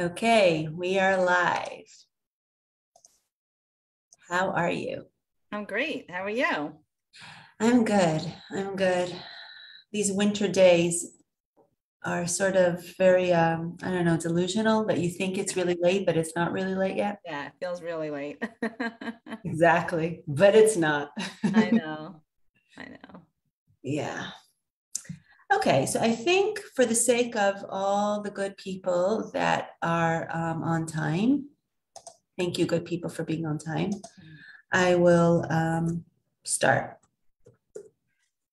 Okay, we are live. How are you? I'm great. How are you? I'm good. I'm good. These winter days are sort of very, I don't know, delusional that you think it's really late, but it's not really late yet. Yeah, it feels really late. Exactly, but it's not. I know. I know. Yeah. Okay, so I think for the sake of all the good people that are on time, thank you, good people, for being on time. I will start,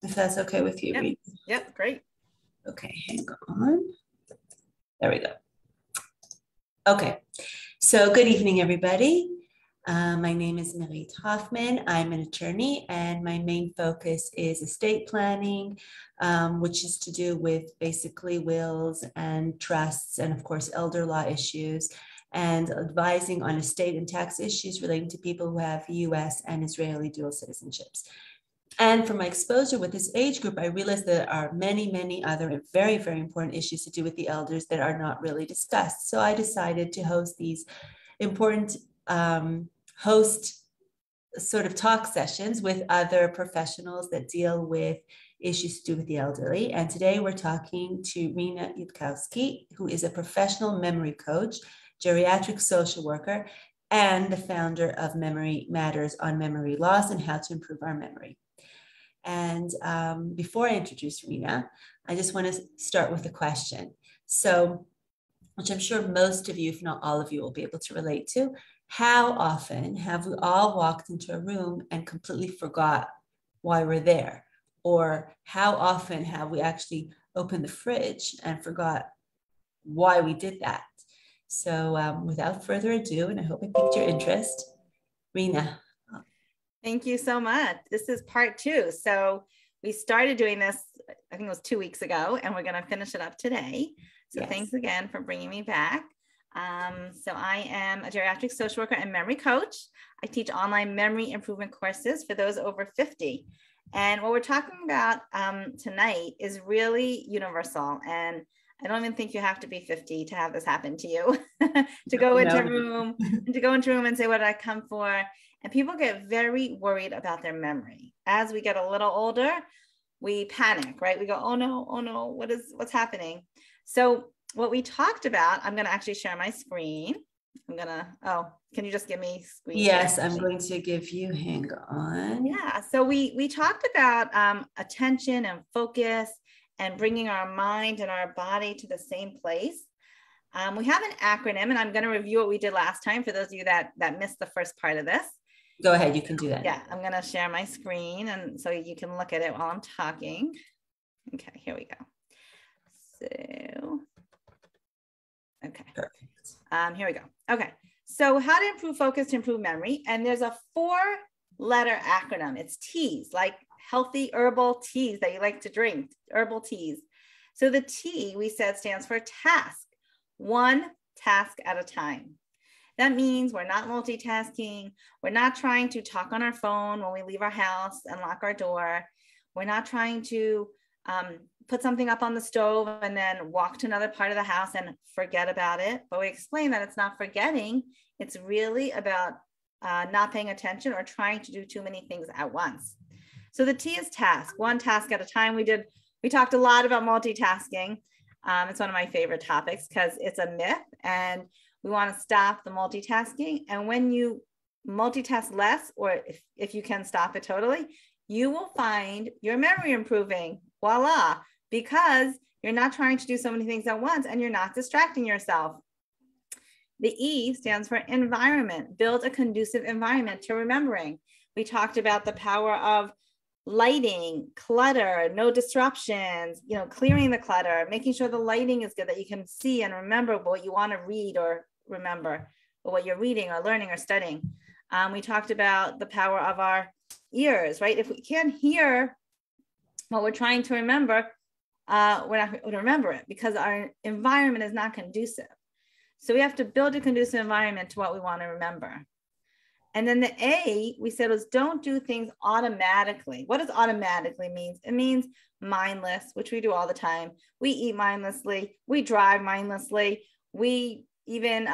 if that's okay with you, Yep. Reed. Yep. Great. Okay, hang on. There we go. Okay, so good evening, everybody. My name is Marie Hoffman. I'm an attorney, and my main focus is estate planning, which is to do with basically wills and trusts, and of course, elder law issues, and advising on estate and tax issues relating to people who have US and Israeli dual citizenships. And from my exposure with this age group, I realized there are many, many other very, very important issues to do with the elders that are not really discussed. So I decided to host these important host sort of talk sessions with other professionals that deal with issues to do with the elderly. And today we're talking to Rena Yudkowsky, who is a professional memory coach, geriatric social worker, and the founder of Memory Matters on memory loss and how to improve our memory. And before I introduce Rena, I just want to start with a question. So, which I'm sure most of you, if not all of you, will be able to relate to. How often have we all walked into a room and completely forgot why we're there? Or how often have we actually opened the fridge and forgot why we did that? So without further ado, and I hope I piqued your interest, Rena. Thank you so much. This is part 2. So we started doing this, I think it was 2 weeks ago, and we're going to finish it up today. So Yes. Thanks again for bringing me back. So I am a geriatric social worker and memory coach. I teach online memory improvement courses for those over 50. And what we're talking about tonight is really universal. And I don't even think you have to be 50 to have this happen to you, to go into a room and say, what did I come for? And people get very worried about their memory. As we get a little older, we panic, right? We go, oh no, what's happening? So what we talked about, I'm going to actually share my screen. Can you just give me screen? Yes, I'm going to give you, hang on. Yeah, so we talked about attention and focus and bringing our mind and our body to the same place. We have an acronym, and I'm going to review what we did last time for those of you that missed the first part of this. Go ahead, you can do that. Yeah, I'm going to share my screen, and so you can look at it while I'm talking. Okay, here we go. So, okay. Perfect. Here we go. Okay, so how to improve focus to improve memory. And there's a 4-letter acronym. It's TEAS, like healthy herbal teas that you like to drink, herbal teas. So the T, we said, stands for task, one task at a time. That means we're not multitasking. We're not trying to talk on our phone when we leave our house and lock our door. We're not trying to put something up on the stove and then walk to another part of the house and forget about it. But we explain that it's not forgetting. It's really about not paying attention or trying to do too many things at once. So the T is task, one task at a time. We talked a lot about multitasking. It's one of my favorite topics because it's a myth, and we want to stop the multitasking. And when you multitask less, or if you can stop it totally, you will find your memory improving. Voila, because you're not trying to do so many things at once and you're not distracting yourself. The E stands for environment. Build a conducive environment to remembering. We talked about the power of lighting, clutter, no disruptions, clearing the clutter, making sure the lighting is good, that you can see and remember what you want to read or remember, or what you're reading or learning or studying. We talked about the power of our ears, right? If we can't hear what we're trying to remember, we're not going to remember it because our environment is not conducive. So we have to build a conducive environment to what we want to remember. And then the A, we said, was don't do things automatically. What does automatically mean? It means mindless, which we do all the time. We eat mindlessly. We drive mindlessly. We even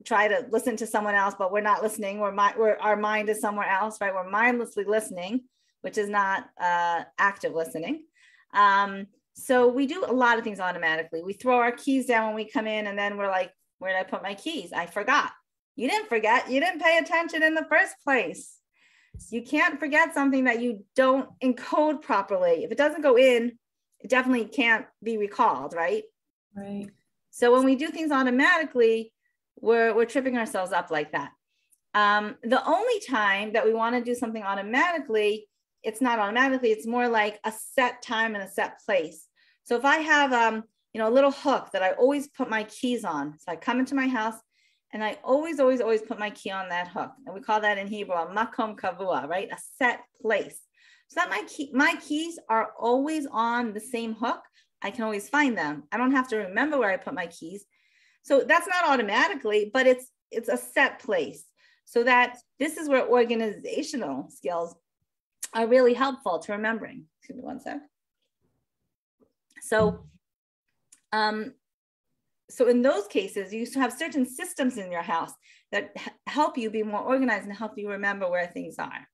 try to listen to someone else, but we're not listening. Our mind is somewhere else, right? We're mindlessly listening, which is not active listening. So we do a lot of things automatically. We throw our keys down when we come in, and then we're like, where did I put my keys? I forgot. You didn't forget. You didn't pay attention in the first place. You can't forget something that you don't encode properly. If it doesn't go in, it definitely can't be recalled, right? Right. So when we do things automatically, we're tripping ourselves up like that. The only time that we want to do something automatically, it's not automatically, it's more like a set time and a set place. So if I have a little hook that I always put my keys on, so I come into my house and I always put my key on that hook. And we call that in Hebrew a makom kavua, right? A set place. So that my keys are always on the same hook. I can always find them. I don't have to remember where I put my keys. So that's not automatically, but it's a set place. So that this is where organizational skills are really helpful to remembering. Excuse me one sec. So in those cases, you have certain systems in your house that help you be more organized and help you remember where things are.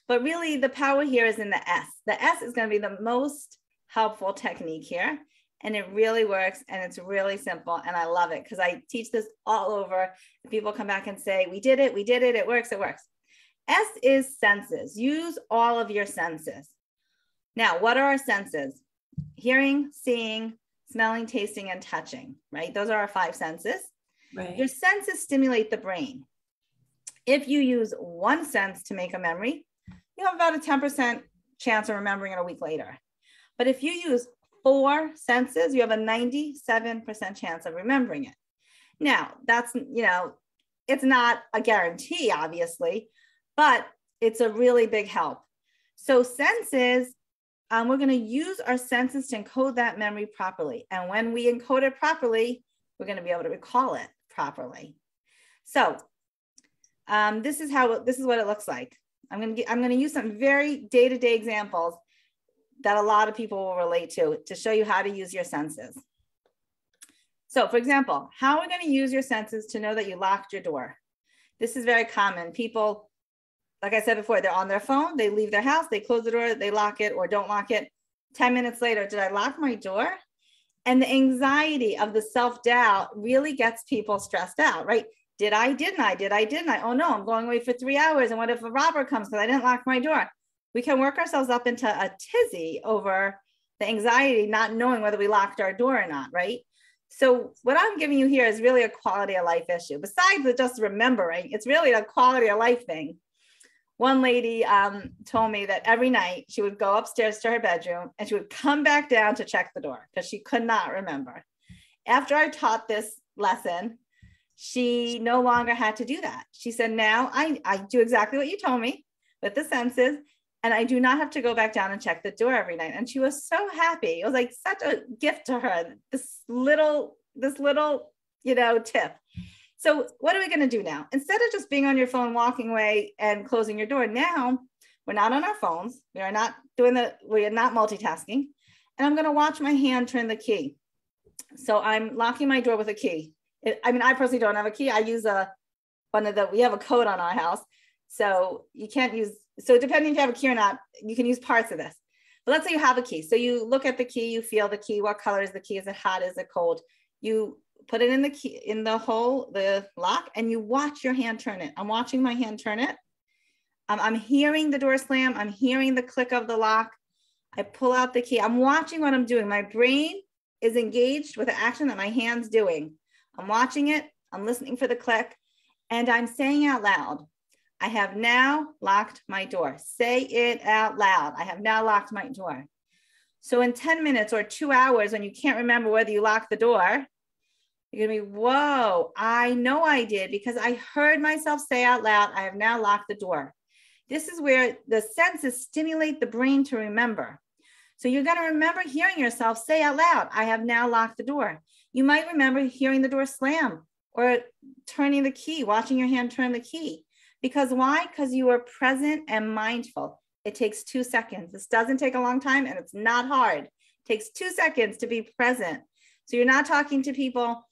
But really the power here is in the S. The S is going to be the most helpful technique here. And it really works, and it's really simple, and I love it because I teach this all over. People come back and say, we did it, it works, it works. S is senses. Use all of your senses. Now, what are our senses? Hearing, seeing, smelling, tasting, and touching, right? Those are our 5 senses. Right. Your senses stimulate the brain. If you use one sense to make a memory, you have about a 10% chance of remembering it a week later. But if you use 4 senses, you have a 97% chance of remembering it. Now, that's, it's not a guarantee, obviously, but it's a really big help. So senses, we're going to use our senses to encode that memory properly. And when we encode it properly, we're going to be able to recall it properly. So this is what it looks like. I'm going to use some very day-to-day examples that a lot of people will relate to show you how to use your senses. So for example, how are we going to use your senses to know that you locked your door? This is very common. People, like I said before, they're on their phone, they leave their house, they close the door, they lock it or don't lock it. 10 minutes later, did I lock my door? And the anxiety of the self-doubt really gets people stressed out, right? Did I, didn't I? Oh no, I'm going away for 3 hours. And what if a robber comes because I didn't lock my door? We can work ourselves up into a tizzy over the anxiety, not knowing whether we locked our door or not, right? So what I'm giving you here is really a quality of life issue. Besides just remembering, it's really a quality of life thing. One lady told me that every night she would go upstairs to her bedroom and she would come back down to check the door because she could not remember. After I taught this lesson, she no longer had to do that. She said, now I do exactly what you told me with the senses, and I do not have to go back down and check the door every night. And she was so happy. It was like such a gift to her, this little, tip. So what are we going to do now? Instead of just being on your phone, walking away and closing your door, now we're not on our phones. We are not multitasking. And I'm going to watch my hand turn the key. So I'm locking my door with a key. I personally don't have a key. I use we have a code on our house. So you can't use, so depending if you have a key or not, you can use parts of this. But let's say you have a key. So you look at the key, you feel the key. What color is the key? Is it hot? Is it cold? You put it in the key, in the hole, the lock, and you watch your hand turn it. I'm watching my hand turn it. I'm hearing the door slam. I'm hearing the click of the lock. I pull out the key. I'm watching what I'm doing. My brain is engaged with the action that my hand's doing. I'm watching it. I'm listening for the click, and I'm saying out loud, I have now locked my door. Say it out loud. I have now locked my door. So in 10 minutes or 2 hours, when you can't remember whether you locked the door, you're gonna be, whoa, I know I did because I heard myself say out loud, I have now locked the door. This is where the senses stimulate the brain to remember. So you're gonna remember hearing yourself say out loud, I have now locked the door. You might remember hearing the door slam or turning the key, watching your hand turn the key. Because why? Because you are present and mindful. It takes 2 seconds. This doesn't take a long time and it's not hard. It takes 2 seconds to be present. So you're not talking to people.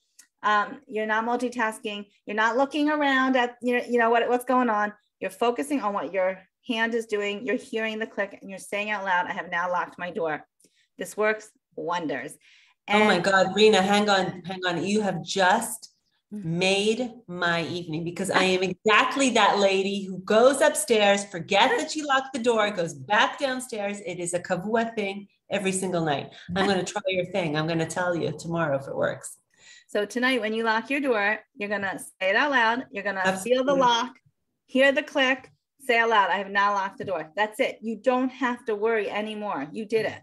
You're not multitasking. You're not looking around at, what's going on. You're focusing on what your hand is doing. You're hearing the click and you're saying out loud, I have now locked my door. This works wonders. And oh my God, Rena, hang on. You have just made my evening, because I am exactly that lady who goes upstairs, forgets that she locked the door, goes back downstairs. It is a kavua thing every single night. I'm going to try your thing. I'm going to tell you tomorrow if it works. So tonight, when you lock your door, you're going to say it out loud. You're going to feel the lock, hear the click, say out loud, I have now locked the door. That's it. You don't have to worry anymore. You did it.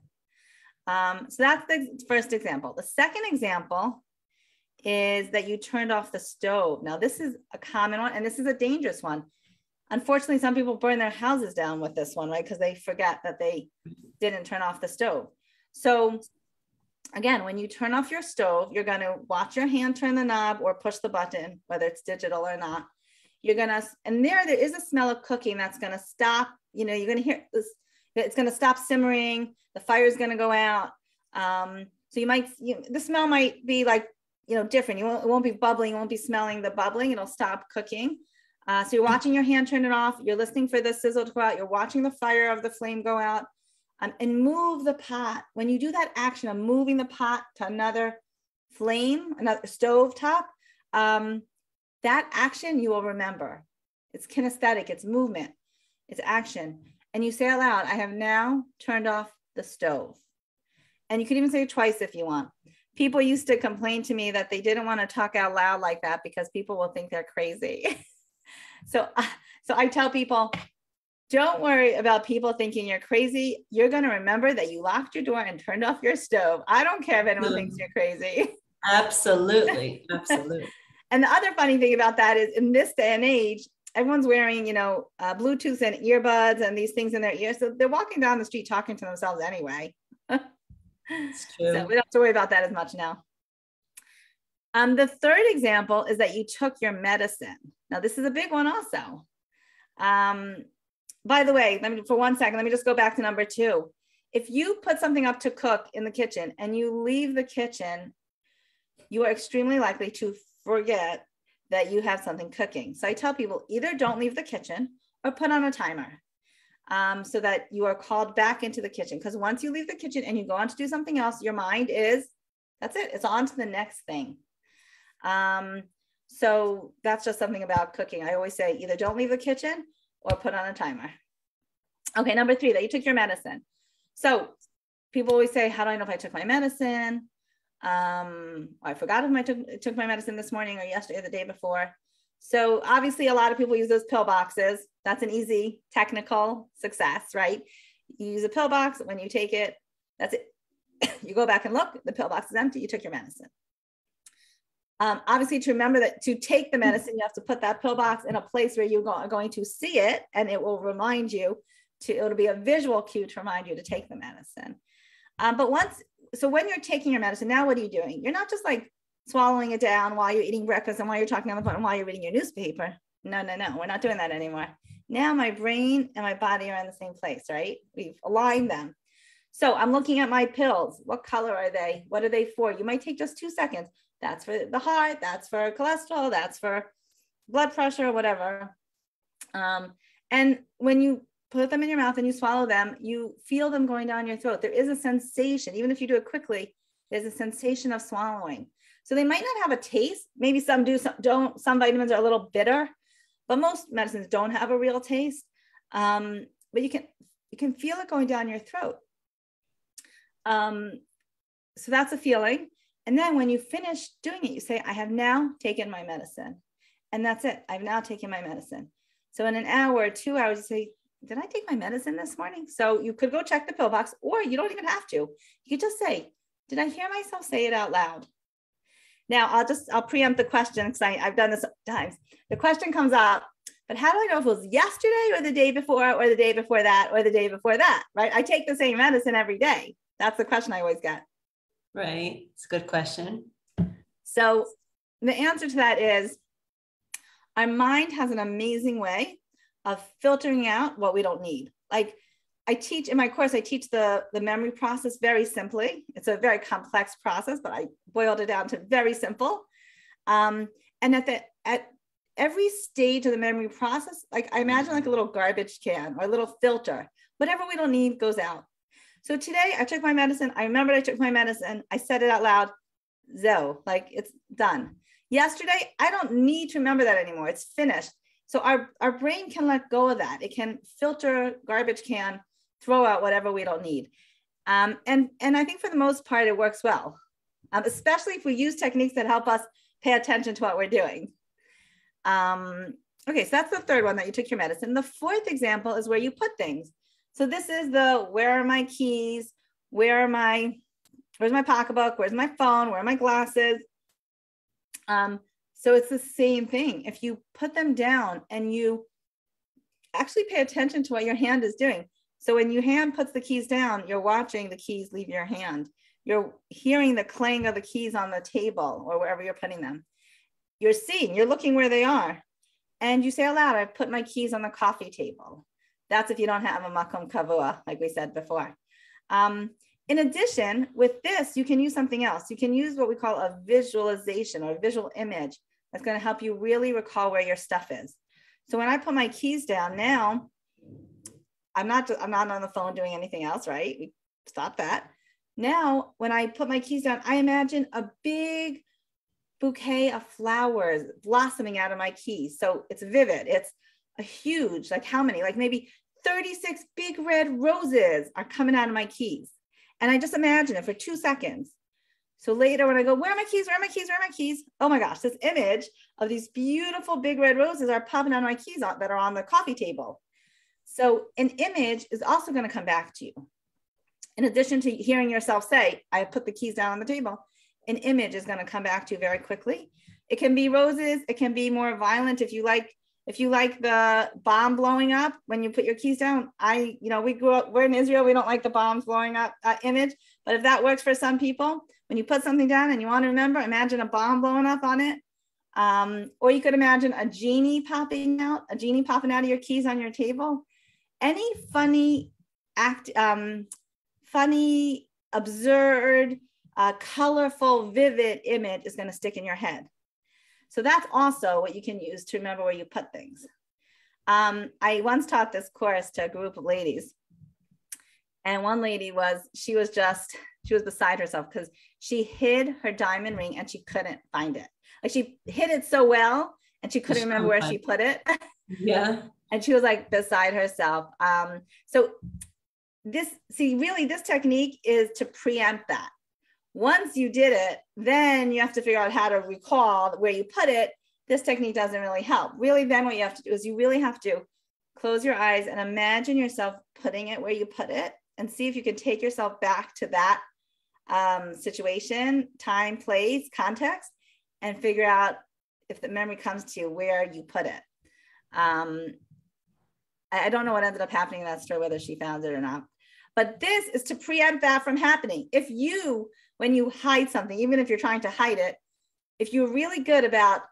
So that's the first example. The second example is that you turned off the stove. Now, this is a common one, and this is a dangerous one. Unfortunately, some people burn their houses down with this one, right? Because they forget that they didn't turn off the stove. So again, when you turn off your stove, you're going to watch your hand turn the knob or push the button, whether it's digital or not. You're going to, and there is a smell of cooking that's going to stop, you're going to hear this, it's going to stop simmering. The fire is going to go out. So the smell might be like, different. It won't be bubbling. It won't be smelling the bubbling. It'll stop cooking. So you're watching your hand turn it off. You're listening for the sizzle to go out. You're watching the fire of the flame go out, and move the pot. When you do that action of moving the pot to another flame, another stove top, that action you will remember. It's kinesthetic. It's movement. It's action. And you say out loud, I have now turned off the stove. And you can even say it twice if you want. People used to complain to me that they didn't want to talk out loud like that because people will think they're crazy. So I tell people, don't worry about people thinking you're crazy. You're going to remember that you locked your door and turned off your stove. I don't care if anyone thinks you're crazy. Absolutely. Absolutely. And the other funny thing about that is, in this day and age, everyone's wearing, Bluetooth and earbuds and these things in their ears. So they're walking down the street talking to themselves anyway. It's true. So we don't have to worry about that as much now. The third example is that you took your medicine. Now, this is a big one also. By the way, for 1 second, let me just go back to number 2. If you put something up to cook in the kitchen and you leave the kitchen, you are extremely likely to forget that you have something cooking. So I tell people, either don't leave the kitchen or put on a timer so that you are called back into the kitchen. Because once you leave the kitchen and you go on to do something else, your mind is, that's it. It's on to the next thing. So that's just something about cooking. I always say, either don't leave the kitchen or put on a timer. Okay, number 3, that you took your medicine. So people always say, how do I know if I took my medicine? I forgot if I took my medicine this morning or yesterday or the day before. So obviously a lot of people use those pill boxes. That's an easy technical success, right? You use a pill box. When you take it, that's it. You go back and look, the pill box is empty. You took your medicine. Obviously, to remember that to take the medicine, you have to put that pill box in a place where you are going to see it, and it will remind you it'll be a visual cue to remind you to take the medicine. So when you're taking your medicine, now what are you doing? You're not just like swallowing it down while you're eating breakfast and while you're talking on the phone and while you're reading your newspaper. No, we're not doing that anymore. Now my brain and my body are in the same place, right? We've aligned them. So I'm looking at my pills. What color are they? What are they for? You might take just 2 seconds. That's for the heart. That's for cholesterol. That's for blood pressure, whatever. And when you put them in your mouth and you swallow them, you feel them going down your throat. There is a sensation, even if you do it quickly, there's a sensation of swallowing. So they might not have a taste. Maybe some do, some don't. Some vitamins are a little bitter, but most medicines don't have a real taste. But you can feel it going down your throat. So that's a feeling. And then when you finish doing it, you say, I have now taken my medicine. And that's it. I've now taken my medicine. So in an hour or 2 hours, you say, did I take my medicine this morning? So you could go check the pill box, or you don't even have to. You could just say, did I hear myself say it out loud? Now I'll preempt the question because I've done this times. The question comes up, but how do I know if it was yesterday or the day before or the day before that or the day before that, right? I take the same medicine every day. That's the question I always get. Right. It's a good question. So the answer to that is our mind has an amazing way of filtering out what we don't need. Like I teach in my course, I teach the memory process very simply. It's a very complex process, but I boiled it down to very simple. And at every stage of the memory process, like I imagine like a little garbage can or a little filter, whatever we don't need goes out. So today I took my medicine. I remembered I took my medicine. I said it out loud. So like it's done. Yesterday, I don't need to remember that anymore. It's finished. So our brain can let go of that. It can filter, garbage can, throw out whatever we don't need. And I think for the most part, it works well, especially if we use techniques that help us pay attention to what we're doing. Okay, so that's the third one, that you took your medicine. The fourth example is where you put things. So this is where are my keys? Where's my pocketbook? Where's my phone? Where are my glasses? So it's the same thing. If you put them down and you actually pay attention to what your hand is doing. So when your hand puts the keys down, you're watching the keys leave your hand. You're hearing the clang of the keys on the table or wherever you're putting them. You're seeing, you're looking where they are. And you say aloud, I've put my keys on the coffee table. That's if you don't have a makom kavua, like we said before. In addition, with this, you can use something else. You can use what we call a visualization or a visual image that's going to help you really recall where your stuff is. So when I put my keys down now, I'm not on the phone doing anything else, right? We stop that. Now, when I put my keys down, I imagine a big bouquet of flowers blossoming out of my keys. So it's vivid. It's a huge, like how many? Like maybe 36 big red roses are coming out of my keys. And I just imagine it for 2 seconds. So later when I go, where are my keys? Where are my keys? Where are my keys? Oh my gosh, this image of these beautiful big red roses are popping out of my keys that are on the coffee table. So an image is also going to come back to you. In addition to hearing yourself say, I put the keys down on the table, an image is going to come back to you very quickly. It can be roses. It can be more violent. If you like the bomb blowing up when you put your keys down, we grew up, we're in Israel. We don't like the bombs blowing up image, but if that works for some people, when you put something down and you want to remember, imagine a bomb blowing up on it. Or you could imagine a genie popping out of your keys on your table. Any funny absurd, colorful, vivid image is going to stick in your head. So that's also what you can use to remember where you put things. I once taught this course to a group of ladies. And one lady she was beside herself because she hid her diamond ring and she couldn't find it. Like she hid it so well and she couldn't remember where she put it. Yeah. And she was like beside herself. So this technique is to preempt that. Once you did it, then you have to figure out how to recall where you put it. This technique doesn't really help. Really, then what you have to do is you really have to close your eyes and imagine yourself putting it where you put it and see if you can take yourself back to that situation, time, place, context, and figure out if the memory comes to you where you put it. I don't know what ended up happening in that story, whether she found it or not. But this is to preempt that from happening. When you hide something, even if you're trying to hide it, if you're really good about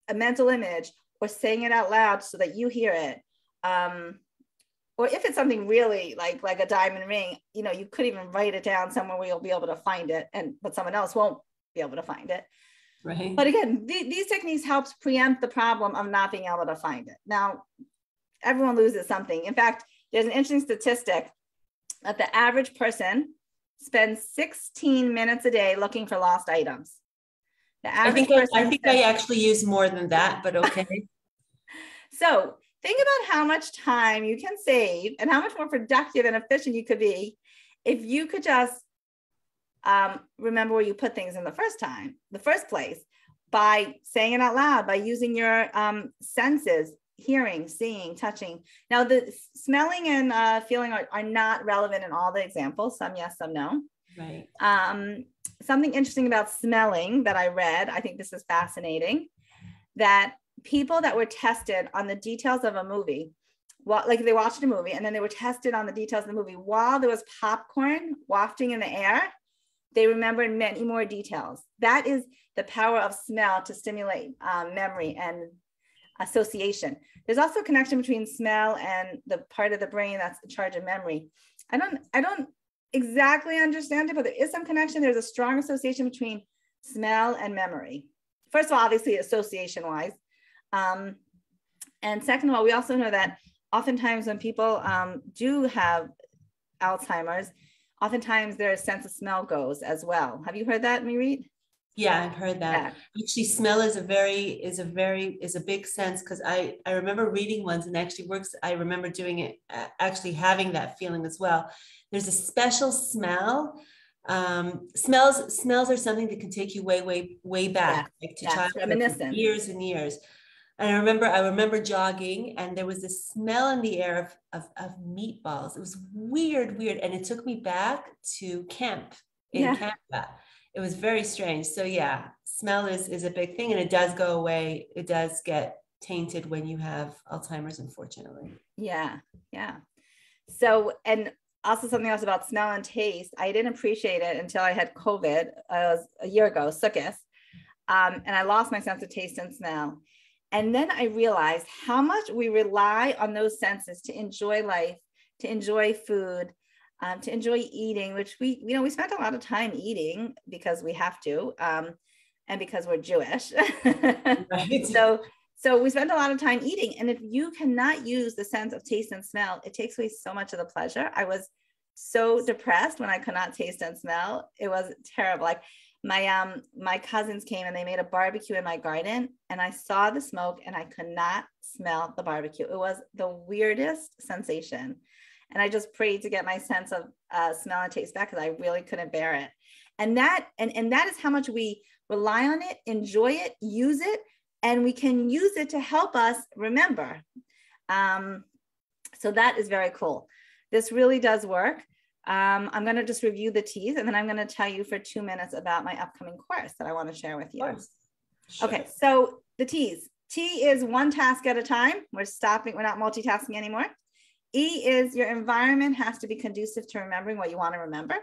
a mental image or saying it out loud so that you hear it, or if it's something really like a diamond ring, you could even write it down somewhere where you'll be able to find it, but someone else won't be able to find it. Right. But again, these techniques helps preempt the problem of not being able to find it. Now, everyone loses something. In fact, there's an interesting statistic that the average person spends 16 minutes a day looking for lost items. I think I actually use more than that, but okay. So think about how much time you can save and how much more productive and efficient you could be if you could just remember where you put things in the first place, by saying it out loud, by using your senses, hearing, seeing, touching. Now, the smelling and feeling are not relevant in all the examples. Some yes, some no. Right. Something interesting about smelling that I read, I think this is fascinating, that people that were tested on the details of a movie, like they watched a movie and then they were tested on the details of the movie while there was popcorn wafting in the air, they remembered many more details. That is the power of smell to stimulate memory and association. There's also a connection between smell and the part of the brain that's in charge of memory. I don't exactly understand it, but there is some connection. There's a strong association between smell and memory. First of all, obviously association-wise. And second of all, we also know that oftentimes when people do have Alzheimer's, oftentimes their sense of smell goes as well. Have you heard that, Mireet? Yeah, I've heard that. Yeah. Actually, smell is a big sense, because I remember reading ones, and actually works. I remember doing it, actually having that feeling as well. There's a special smell. Smells are something that can take you way back, like to childhood, years and years. And I remember jogging, and there was this smell in the air of meatballs. It was weird, and it took me back to camp in Canada. It was very strange. So yeah, smell is a big thing, and it does go away. It does get tainted when you have Alzheimer's, unfortunately. Yeah. So, and also something else about smell and taste, I didn't appreciate it until I had COVID. It was a year ago, Sukkot, and I lost my sense of taste and smell. And then I realized how much we rely on those senses to enjoy life, to enjoy food, to enjoy eating, which we spent a lot of time eating because we have to, and because we're Jewish. Right. So we spend a lot of time eating. And if you cannot use the sense of taste and smell, it takes away so much of the pleasure. I was so depressed when I could not taste and smell. It was terrible. Like my cousins came and they made a barbecue in my garden, and I saw the smoke and I could not smell the barbecue. It was the weirdest sensation. And I just prayed to get my sense of smell and taste back, because I really couldn't bear it. And that is how much we rely on it, enjoy it, use it, and we can use it to help us remember. So that is very cool. This really does work. I'm going to just review the T's, and then I'm going to tell you for 2 minutes about my upcoming course that I want to share with you. Sure. Okay, so the T's. T is one task at a time. We're not multitasking anymore. E is your environment has to be conducive to remembering what you want to remember.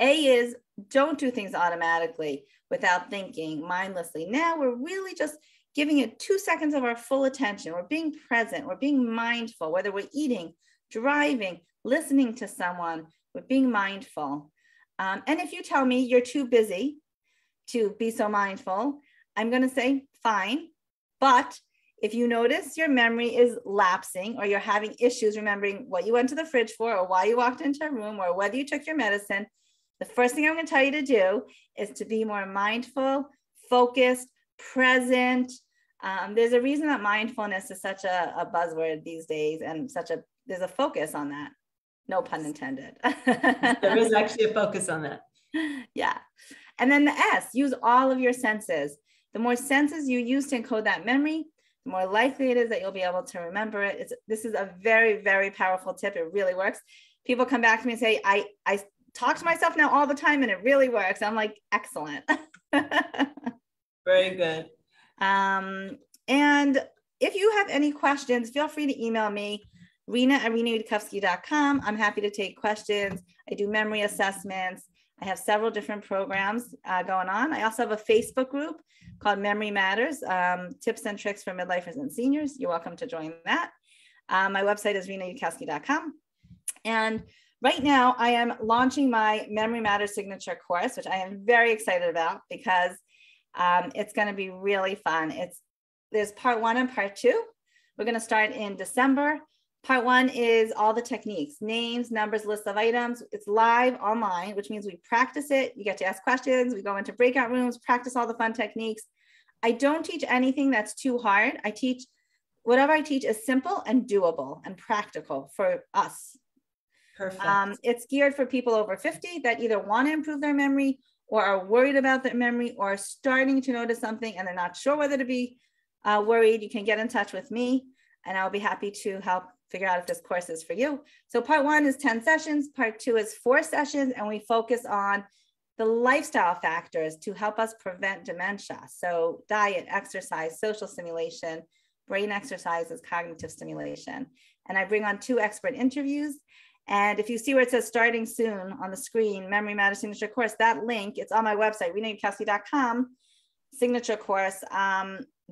A is don't do things automatically without thinking mindlessly. Now we're really just giving it 2 seconds of our full attention. We're being present. We're being mindful, whether we're eating, driving, listening to someone, we're being mindful. And if you tell me you're too busy to be so mindful, I'm going to say, fine. But if you notice your memory is lapsing, or you're having issues remembering what you went to the fridge for, or why you walked into a room, or whether you took your medicine, the first thing I'm going to tell you to do is to be more mindful, focused, present. There's a reason that mindfulness is such a buzzword these days, and there's a focus on that. No pun intended. There is actually a focus on that. Yeah. And then the S, use all of your senses. The more senses you use to encode that memory, the more likely it is that you'll be able to remember it. This is a very, very powerful tip. It really works. People come back to me and say, I talk to myself now all the time, and it really works. I'm like, excellent. Very good. And if you have any questions, feel free to email me, Rena@renayudkowsky.com. I'm happy to take questions. I do memory assessments. I have several different programs going on. I also have a Facebook group called Memory Matters, Tips and Tricks for Midlifers and Seniors. You're welcome to join that. My website is RenaYudkowsky.com. And right now I am launching my Memory Matters signature course, which I am very excited about, because it's going to be really fun. There's part 1 and part 2. We're going to start in December. Part 1 is all the techniques, names, numbers, lists of items. It's live online, which means we practice it. You get to ask questions. We go into breakout rooms, practice all the fun techniques. I don't teach anything that's too hard. Whatever I teach is simple and doable and practical for us. Perfect. It's geared for people over 50 that either want to improve their memory, or are worried about their memory, or are starting to notice something and they're not sure whether to be worried. You can get in touch with me, and I'll be happy to help figure out if this course is for you. So part 1 is 10 sessions. Part 2 is 4 sessions, and we focus on the lifestyle factors to help us prevent dementia. So diet, exercise, social stimulation, brain exercises, cognitive stimulation. And I bring on 2 expert interviews. And if you see where it says starting soon on the screen, Memory Matters Signature Course, that link, it's on my website, RenaYudkowsky.com, signature course.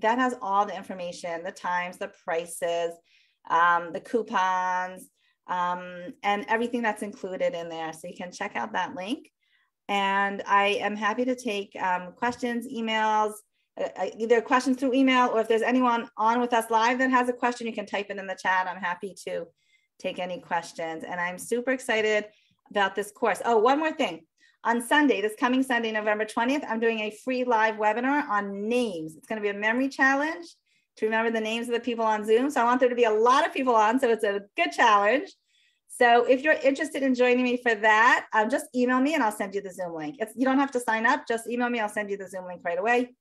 that has all the information, the times, the prices, the coupons, and everything that's included in there. So you can check out that link. And I am happy to take questions, emails, either questions through email, or if there's anyone on with us live that has a question, you can type it in the chat. I'm happy to take any questions. And I'm super excited about this course. Oh, one more thing. On Sunday, this coming Sunday, November 20th, I'm doing a free live webinar on names. It's going to be a memory challenge to remember the names of the people on Zoom. So I want there to be a lot of people on, so it's a good challenge. So if you're interested in joining me for that, just email me and I'll send you the Zoom link. You don't have to sign up, just email me. I'll send you the Zoom link right away.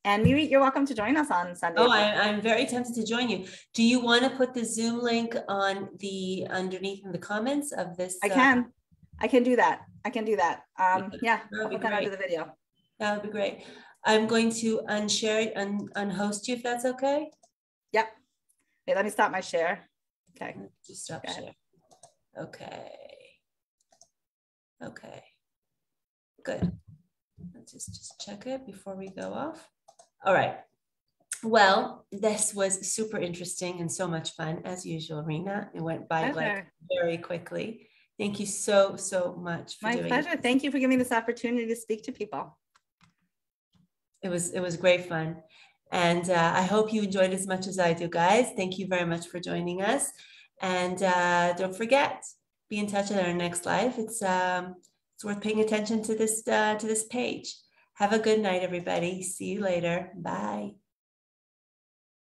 And Miri, you're welcome to join us on Sunday. Oh, I'm very tempted to join you. Do you want to put the Zoom link on the underneath in the comments of this? I can do that. I can do that. Yeah, I'll put that under the video. That would be great. I'm going to unshare and unhost you if that's okay. Yep. Wait, let me stop my share. Okay. Just stop share. Okay. Okay. Good. Let's just check it before we go off. All right. Well, this was super interesting and so much fun as usual, Rena. It went by like very quickly. Thank you so much for doing it. My pleasure. Thank you for giving me this opportunity to speak to people. It was great fun. And I hope you enjoyed as much as I do, guys. Thank you very much for joining us. And don't forget, be in touch at our next live. It's worth paying attention to this page. Have a good night, everybody. See you later. Bye.